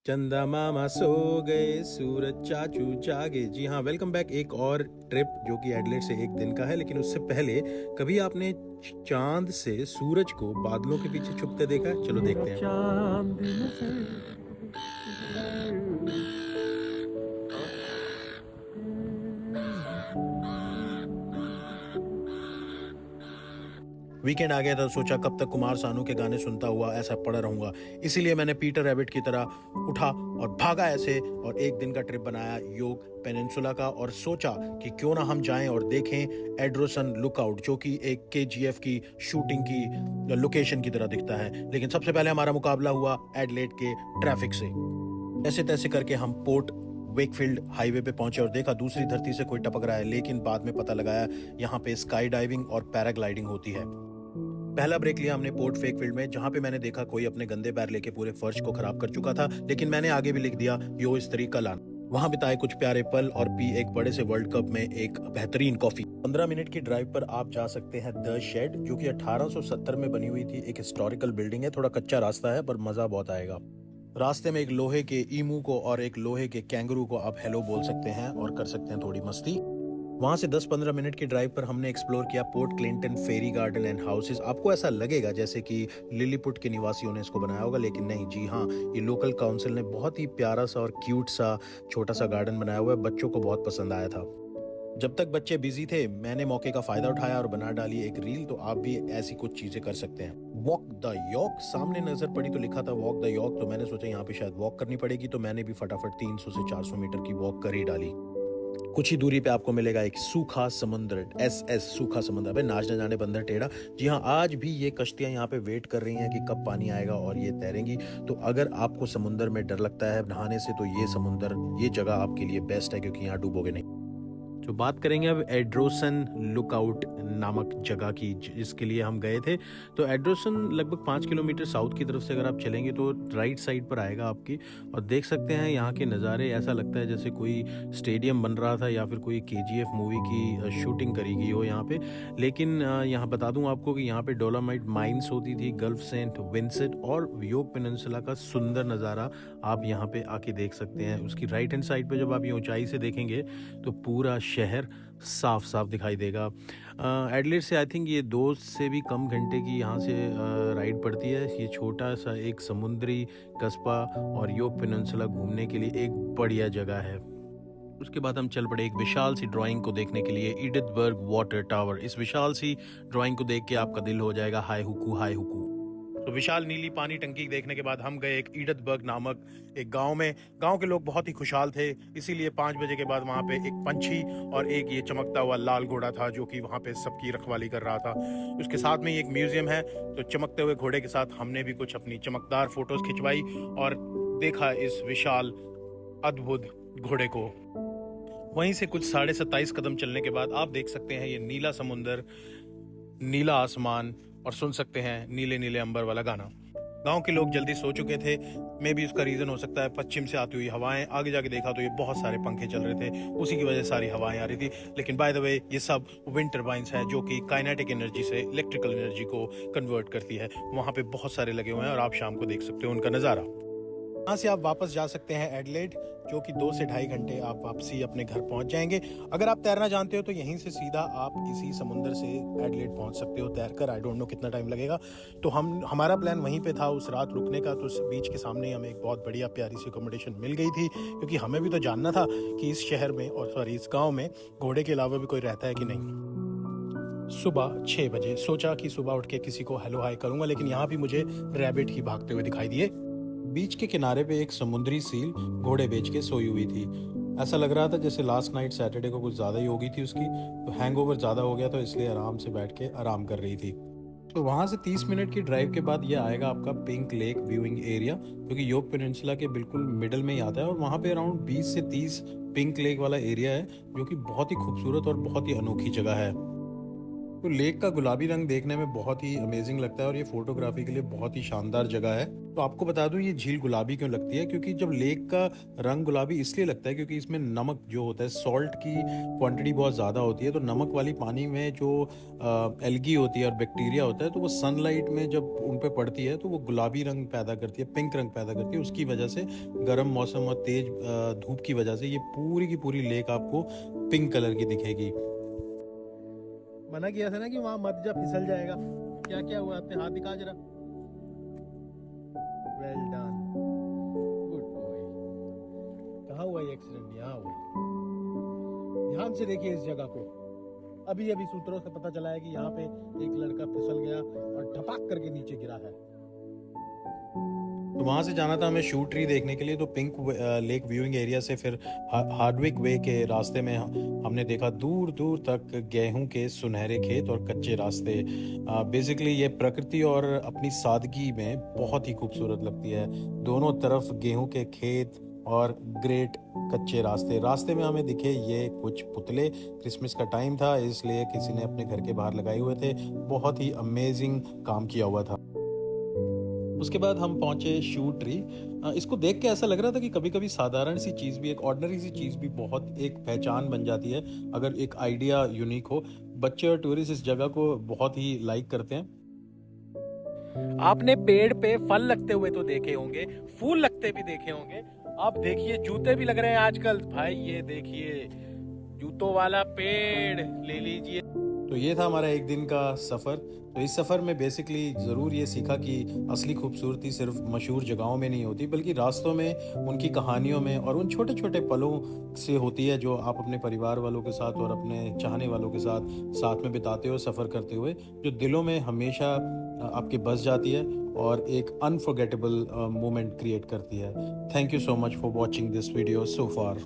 चंदा मामा सो गए, सूरज चाचू जागे। जी हाँ, वेलकम बैक। एक और ट्रिप जो कि एडलेड से एक दिन का है, लेकिन उससे पहले कभी आपने चांद से सूरज को बादलों के पीछे छुपते देखा है? चलो देखते हैं। चांद में से वीकेंड आ गया था, सोचा कब तक कुमार सानू के गाने सुनता हुआ ऐसा पड़ा रहूंगा। इसीलिए मैंने पीटर रैबिट की तरह उठा और भागा ऐसे, और एक दिन का ट्रिप बनाया योग पेनिनसुला का, और सोचा कि क्यों ना हम जाएं और देखें एड्रोसन लुकआउट, जो कि एक केजीएफ की शूटिंग की लोकेशन की तरह दिखता है। लेकिन सबसे पहले हमारा मुकाबला हुआ एडलेड के ट्रैफिक से। ऐसे तैसे करके हम पोर्ट वेकफील्ड हाईवे पे पहुंचे और देखा दूसरी धरती से कोई टपक रहा है, लेकिन बाद में पता लगाया यहाँ पे स्काई डाइविंग और पैराग्लाइडिंग होती है। पहला ब्रेक लिया हमने पोर्ट वेकफील्ड में, जहां पे मैंने देखा कोई अपने गंदे पैर लेके पूरे फर्श को खराब कर चुका था, लेकिन मैंने आगे भी लिख दिया यो इस तरीका लाना। वहां बिताए कुछ प्यारे पल और पी एक बड़े से वर्ल्ड कप में एक बेहतरीन कॉफी। 15 मिनट की ड्राइव पर आप जा सकते हैं द शेड, जो कि 1870 में बनी हुई थी। एक हिस्टोरिकल बिल्डिंग है, थोड़ा कच्चा रास्ता है पर मजा बहुत आएगा। रास्ते में एक लोहे के ईमू को और एक लोहे के कैंगरू को आप हेलो बोल सकते हैं और कर सकते हैं थोड़ी मस्ती। वहां से 10-15 मिनट की ड्राइव पर हमने एक्सप्लोर किया Port Clinton ferry garden and houses. आपको ऐसा लगेगा जैसे कि लिलीपुट के निवासियों ने इसको बनाया होगा, लेकिन नहीं। जी हाँ, ये लोकल काउंसिल ने बहुत ही प्यारा सा और क्यूट सा छोटा सा गार्डन बनाया हुआ है। बच्चों को बहुत पसंद आया था। जब तक बच्चे बिजी थे, मैंने मौके का फायदा उठाया और बना डाली एक रील। तो आप भी ऐसी कुछ चीजें कर सकते हैं। वॉक द यॉक सामने नजर पड़ी तो लिखा था वॉक द यॉक, तो मैंने सोचा यहाँ पे शायद वॉक करनी पड़ेगी, तो मैंने भी फटाफट 300 से 400 मीटर की वॉक कर ही डाली। कुछ ही दूरी पे आपको मिलेगा एक सूखा समुद्र, एस सूखा समुद्र। अबे नाच न जाने बंदर टेढ़ा। जी हाँ, आज भी ये कश्तियां यहाँ पे वेट कर रही हैं कि कब पानी आएगा और ये तैरेंगी। तो अगर आपको समुद्र में डर लगता है नहाने से, तो ये समुद्र, ये जगह आपके लिए बेस्ट है, क्योंकि यहाँ डूबोगे नहीं। तो बात करेंगे अब एड्रोसन लुकआउट नामक जगह की, जिसके लिए हम गए थे। तो एड्रोसन लगभग 5 किलोमीटर साउथ की तरफ से अगर आप चलेंगे तो राइट साइड पर आएगा आपकी, और देख सकते हैं यहाँ के नज़ारे। ऐसा लगता है जैसे कोई स्टेडियम बन रहा था या फिर कोई केजीएफ मूवी की शूटिंग करी गई हो यहाँ पे। लेकिन यहाँ बता दूँ आपको कि यहाँ पे डोलोमाइट माइंस होती थी, गल्फ सेंट विंसेंट और योग पेनिनसुला का सुंदर नज़ारा आप यहाँ पे आके देख सकते हैं। उसकी राइट हैंड साइड पे जब आप ये ऊंचाई से देखेंगे तो पूरा शहर साफ साफ दिखाई देगा। एडलेड से आई थिंक ये 2 से भी कम घंटे की यहाँ से राइड पड़ती है। ये छोटा सा एक समुद्री कस्बा और योग पेनिनसुला घूमने के लिए एक बढ़िया जगह है। उसके बाद हम चल पड़े एक विशाल सी ड्राइंग को देखने के लिए, एडिथबर्ग वाटर टावर। इस विशाल सी ड्राइंग को देख के आपका दिल हो जाएगा हाय हुकू हाय हुकू। तो विशाल नीली पानी टंकी देखने के बाद हम गए एक एडिथबर्ग नामक एक गांव में। गांव के लोग बहुत ही खुशहाल थे, इसीलिए 5 बजे के बाद वहां पे एक पंछी और एक ये चमकता हुआ लाल घोड़ा था, जो कि वहां पे सबकी रखवाली कर रहा था। उसके साथ में एक म्यूजियम है, तो चमकते हुए घोड़े के साथ हमने भी कुछ अपनी चमकदार फोटोज खिंचवाई और देखा इस विशाल अद्भुत घोड़े को। वहीं से कुछ 27.5 कदम चलने के बाद आप देख सकते हैं ये नीला समुंदर, नीला आसमान, और सुन सकते हैं नीले नीले अंबर वाला गाना। गांव के लोग जल्दी सो चुके थे। मे भी उसका रीजन हो सकता है पश्चिम से आती हुई हवाएं। आगे जाके देखा तो ये बहुत सारे पंखे चल रहे थे, उसी की वजह से सारी हवाएं आ रही थी। लेकिन बाय द वे ये सब विंड टर्बाइंस है, जो कि काइनेटिक एनर्जी से इलेक्ट्रिकल एनर्जी को कन्वर्ट करती है। वहां पे बहुत सारे लगे हुए हैं और आप शाम को देख सकते हो उनका नजारा। यहाँ से आप वापस जा सकते हैं एडलेड, जो कि 2 से ढाई घंटे आप वापसी अपने घर पहुंच जाएंगे। अगर आप तैरना जानते हो तो यहीं से सीधा आप इसी समुद्र से एडलेड पहुंच सकते हो तैरकर। आई डोंट नो कितना टाइम लगेगा। तो हमारा प्लान वहीं पे था उस रात रुकने का। तो उस बीच के सामने हमें एक बहुत बढ़िया प्यारी सी अकोमोडेशन मिल गई थी, क्योंकि हमें भी तो जानना था कि इस शहर में, और सॉरी इस गाँव में, घोड़े के अलावा भी कोई रहता है कि नहीं। सुबह 6 बजे सोचा कि सुबह उठ के किसी को हेलो हाय करूंगा, लेकिन यहाँ भी मुझे रैबिट ही भागते हुए दिखाई दिए। बीच के किनारे पे एक समुद्री सील घोड़े बेच के सोई हुई थी। ऐसा लग रहा था जैसे लास्ट नाइट सैटरडे को कुछ ज़्यादा ही हो गई थी उसकी, तो हैंगओवर ज़्यादा हो गया, तो इसलिए आराम से बैठ के आराम कर रही थी। तो वहाँ से 30 मिनट की ड्राइव के बाद ये आएगा आपका पिंक लेक व्यूइंग एरिया, जो कि योग पेनिनसुला के बिल्कुल मिडल में ही आता है। और वहाँ पे अराउंड 20 से 30 पिंक लेक वाला एरिया है, जो कि बहुत ही खूबसूरत और बहुत ही अनोखी जगह है। तो लेक का गुलाबी रंग देखने में बहुत ही अमेजिंग लगता है और ये फोटोग्राफी के लिए बहुत ही शानदार जगह है। तो आपको बता दूं ये झील गुलाबी क्यों लगती है, क्योंकि जब लेक का रंग गुलाबी इसलिए लगता है क्योंकि इसमें नमक जो होता है, सॉल्ट की क्वांटिटी बहुत ज़्यादा होती है। तो नमक वाली पानी में जो एल्गी होती है और बैक्टीरिया होता है, तो वो सनलाइट में जब उन पे पड़ती है तो वो गुलाबी रंग पैदा करती है, पिंक रंग पैदा करती है। उसकी वजह से गर्म मौसम और तेज धूप की वजह से ये पूरी की पूरी लेक आपको पिंक कलर की दिखेगी। मना किया था ना कि वहां मत जा, फिसल जाएगा। क्या क्या हुआ, अपने हाथ दिखा जरा। Well done, good boy. कहाँ हुआ ये एक्सीडेंट? यहाँ हुआ। ध्यान से देखिए इस जगह को। अभी अभी सूत्रों से पता चला है कि यहाँ पे एक लड़का फिसल गया और ढपाक करके नीचे गिरा है। तो वहाँ से जाना था हमें शू ट्री देखने के लिए। तो पिंक लेक व्यूइंग एरिया से फिर हार्डविक वे के रास्ते में हमने देखा दूर दूर तक गेहूं के सुनहरे खेत और कच्चे रास्ते। बेसिकली ये प्रकृति और अपनी सादगी में बहुत ही खूबसूरत लगती है। दोनों तरफ गेहूं के खेत और ग्रेट कच्चे रास्ते में हमें दिखे ये कुछ पुतले। क्रिसमस का टाइम था इसलिए किसी ने अपने घर के बाहर लगाए हुए थे। बहुत ही अमेजिंग काम किया हुआ था। उसके बाद हम पहुंचे शू ट्री। इसको देख के ऐसा लग रहा था कि कभी कभी साधारण सी चीज़ भी, एक ऑर्डिनरी सी चीज़ भी बहुत एक पहचान बन जाती है अगर एक आइडिया यूनिक हो। बच्चे और टूरिस्ट इस जगह को बहुत ही लाइक करते हैं। आपने पेड़ पे फल लगते हुए तो देखे होंगे, फूल लगते भी देखे होंगे। आप देखिए जूते भी लग रहे हैं आजकल। भाई ये देखिए जूतों वाला पेड़ ले लीजिए। तो ये था हमारा एक दिन का सफ़र। तो इस सफ़र में बेसिकली ज़रूर ये सीखा कि असली खूबसूरती सिर्फ मशहूर जगहों में नहीं होती, बल्कि रास्तों में, उनकी कहानियों में और उन छोटे छोटे पलों से होती है जो आप अपने परिवार वालों के साथ और अपने चाहने वालों के साथ साथ में बिताते हो सफ़र करते हुए, जो दिलों में हमेशा आपके बस जाती है और एक अनफॉरगेटेबल मोमेंट क्रिएट करती है। Thank you so much for watching this video so far.